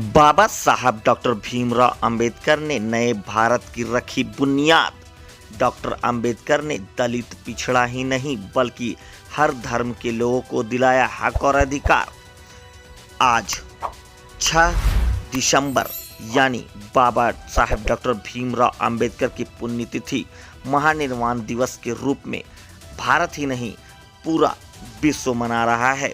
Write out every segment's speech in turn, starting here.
बाबा साहब डॉक्टर भीमराव अंबेडकर ने नए भारत की रखी बुनियाद। डॉक्टर अंबेडकर ने दलित पिछड़ा ही नहीं बल्कि हर धर्म के लोगों को दिलाया हक और अधिकार। आज 6 दिसंबर यानी बाबा साहब डॉक्टर भीमराव अंबेडकर की पुण्यतिथि महानिर्वाण दिवस के रूप में भारत ही नहीं पूरा विश्व मना रहा है।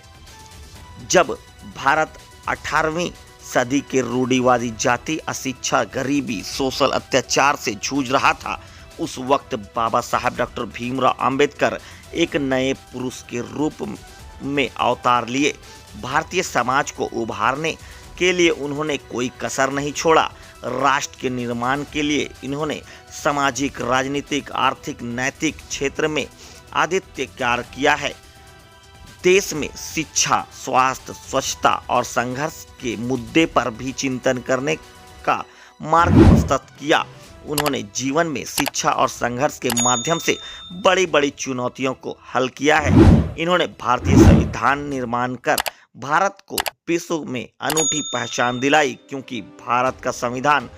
जब भारत 18वीं सदी के रूढ़िवादी जाति, अशिक्षा, गरीबी, सोशल अत्याचार से जूझ रहा था, उस वक्त बाबा साहब डॉक्टर भीमराव अंबेडकर एक नए पुरुष के रूप में अवतार लिए। भारतीय समाज को उभारने के लिए उन्होंने कोई कसर नहीं छोड़ा। राष्ट्र के निर्माण के लिए इन्होंने सामाजिक, राजनीतिक, आर्थिक, नैतिक क्षेत्र में आदित्य कार्य किया है। देश में शिक्षा, स्वास्थ्य, स्वच्छता और संघर्ष के मुद्दे पर भी चिंतन करने का मार्ग प्रशस्त किया। उन्होंने जीवन में शिक्षा और संघर्ष के माध्यम से बड़ी बड़ी चुनौतियों को हल किया है। इन्होंने भारतीय संविधान निर्माण कर भारत को विश्व में अनूठी पहचान दिलाई। क्योंकि भारत का संविधान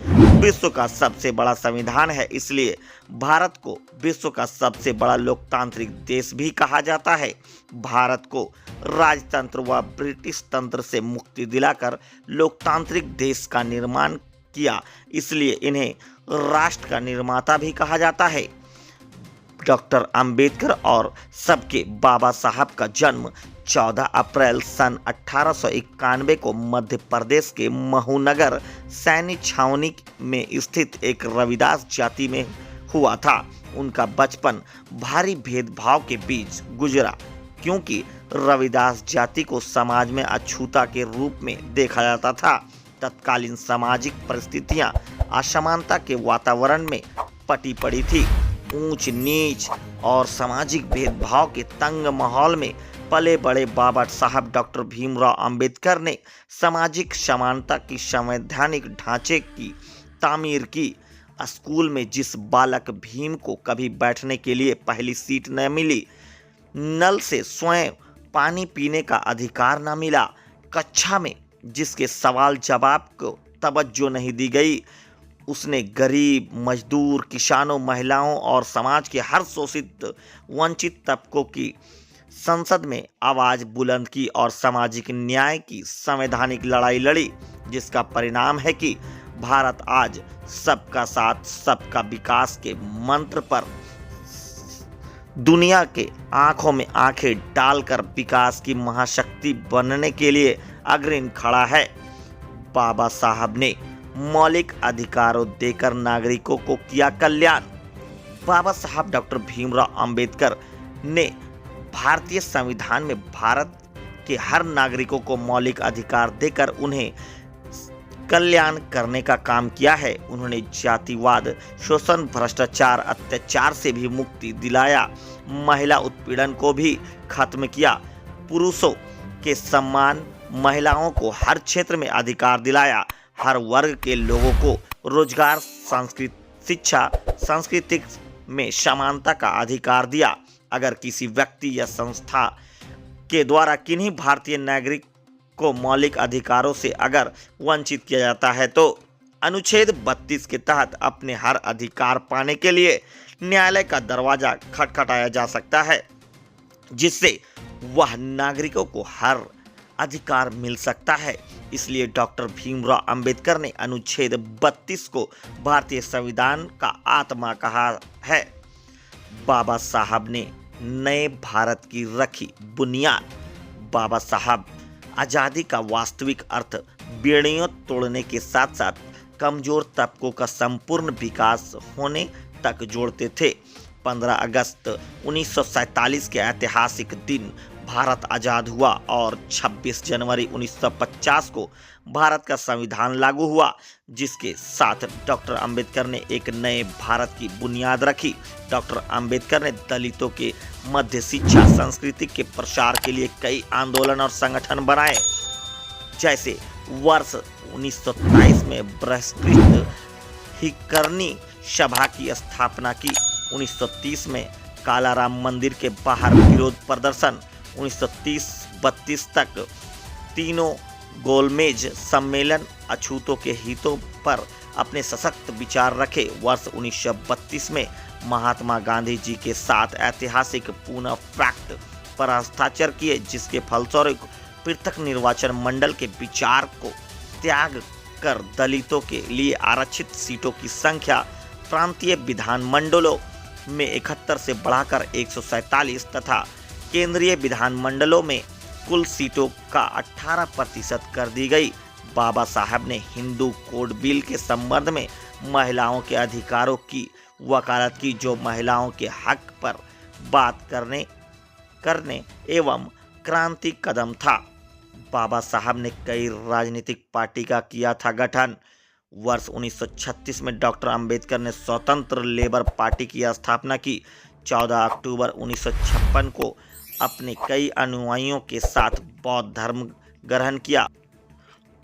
विश्व का सबसे बड़ा संविधान है, इसलिए भारत को विश्व का सबसे बड़ा लोकतांत्रिक देश भी कहा जाता है। भारत को राजतंत्र व ब्रिटिश तंत्र से मुक्ति दिलाकर लोकतांत्रिक देश का निर्माण किया, इसलिए इन्हें राष्ट्र का निर्माता भी कहा जाता है। डॉक्टर अंबेडकर और सबके बाबा साहब का जन्म 14 अप्रैल सन 1891 को मध्य प्रदेश के महूनगर सैनी छावनी में स्थित एक रविदास जाति में हुआ था। उनका बचपन भारी भेदभाव के बीच गुजरा, क्योंकि रविदास जाति को समाज में अछूता के रूप में देखा जाता था। तत्कालीन सामाजिक परिस्थितियां असमानता के वातावरण में पटी पड़ी थी। ऊंच नीच और सामाजिक भेदभाव के तंग माहौल में पले बड़े बाबा साहब डॉक्टर भीमराव अंबेडकर ने सामाजिक समानता की संवैधानिक ढांचे की तामीर की। स्कूल में जिस बालक भीम को कभी बैठने के लिए पहली सीट न मिली, नल से स्वयं पानी पीने का अधिकार न मिला, कक्षा में जिसके सवाल जवाब को तवज्जो नहीं दी गई, उसने गरीब, मजदूर, किसानों, महिलाओं और समाज के हर शोषित वंचित तबकों की संसद में आवाज बुलंद की और सामाजिक न्याय की संवैधानिक लड़ाई लड़ी, जिसका परिणाम है कि भारत आज सबका साथ सबका विकास के मंत्र पर दुनिया के आंखों में आंखें डालकर विकास की महाशक्ति बनने के लिए अग्रणी खड़ा है। बाबा साहब ने मौलिक अधिकारों देकर नागरिकों को किया कल्याण। बाबा साहब डॉक्टर भीमराव अंबेडकर ने भारतीय संविधान में भारत के हर नागरिकों को मौलिक अधिकार देकर उन्हें कल्याण करने का काम किया है। उन्होंने जातिवाद, शोषण, भ्रष्टाचार, अत्याचार से भी मुक्ति दिलाया, महिला उत्पीड़न को भी खत्म किया, पुरुषों के सम्मान, महिलाओं को हर क्षेत्र में अधिकार दिलाया, हर वर्ग के लोगों को रोजगार, शिक्षा, सांस्कृतिक में समानता का अधिकार दिया। अगर किसी व्यक्ति या संस्था के द्वारा किन्हीं भारतीय नागरिक को मौलिक अधिकारों से अगर वंचित किया जाता है तो अनुच्छेद 32 के तहत अपने हर अधिकार पाने के लिए न्यायालय का दरवाजा खटखटाया जा सकता है, जिससे वह नागरिकों को हर अधिकार मिल सकता है। इसलिए डॉक्टर भीमराव अंबेडकर ने अनुच्छेद 32 को भारतीय संविधान का आत्मा कहा है। बाबा साहब ने नए भारत की रखी बुनियाद। बाबा साहब आज़ादी का वास्तविक अर्थ बेड़ियों तोड़ने के साथ साथ कमजोर तबकों का संपूर्ण विकास होने तक जोड़ते थे। 15 अगस्त 1947 के ऐतिहासिक दिन भारत आज़ाद हुआ और 26 जनवरी 1950 को भारत का संविधान लागू हुआ, जिसके साथ डॉक्टर अंबेडकर ने एक नए भारत की बुनियाद रखी। डॉक्टर अंबेडकर ने दलितों के मध्य शिक्षा, संस्कृति के प्रसार के लिए कई आंदोलन और संगठन बनाए, जैसे वर्ष 1923 में बृहस्पति हिकरनी सभा की स्थापना की, 1930 में कालाराम मंदिर के बाहर विरोध प्रदर्शन, 1930-32 तक तीनों गोलमेज सम्मेलन अछूतों के हितों पर अपने सशक्त विचार रखे। वर्ष 1932 में महात्मा गांधी जी के साथ ऐतिहासिक पुनः पैक्ट पर हस्ताक्षर किए, जिसके फलस्वरूप पृथक निर्वाचन मंडल के विचार को त्याग कर दलितों के लिए आरक्षित सीटों की संख्या प्रांतीय विधानमंडलों में 71 से बढ़ाकर 147 तथा केंद्रीय विधानमंडलों में कुल सीटों का 18% कर दी गई। बाबा साहब ने हिंदू कोड बिल के संबंध में महिलाओं के अधिकारों की वकालत की, जो महिलाओं के हक पर बात करने एवं क्रांति कदम था। बाबा साहब ने कई राजनीतिक पार्टी का किया था गठन। वर्ष 1936 में डॉक्टर अंबेडकर ने स्वतंत्र लेबर पार्टी की स्थापना की। 14 अक्टूबर 1956 को अपने कई अनुयायियों के साथ बौद्ध धर्म ग्रहण किया।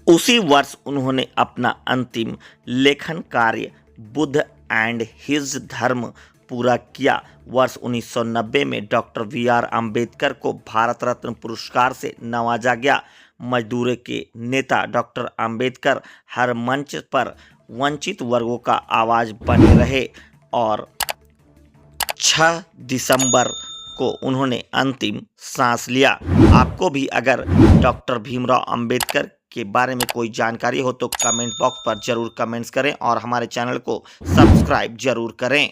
उसी वर्ष उन्होंने अपना अंतिम लेखन कार्य बुद्ध एंड हिज धर्म पूरा किया। वर्ष 1990 में डॉक्टर वी.आर. अंबेडकर को भारत रत्न पुरस्कार से नवाजा गया। मजदूरों के नेता डॉक्टर अंबेडकर हर मंच पर वंचित वर्गों का आवाज बने रहे और 6 दिसंबर को उन्होंने अंतिम सांस लिया। आपको भी अगर डॉक्टर भीमराव अंबेडकर के बारे में कोई जानकारी हो तो कमेंट बॉक्स पर जरूर कमेंट्स करें और हमारे चैनल को सब्सक्राइब जरूर करें।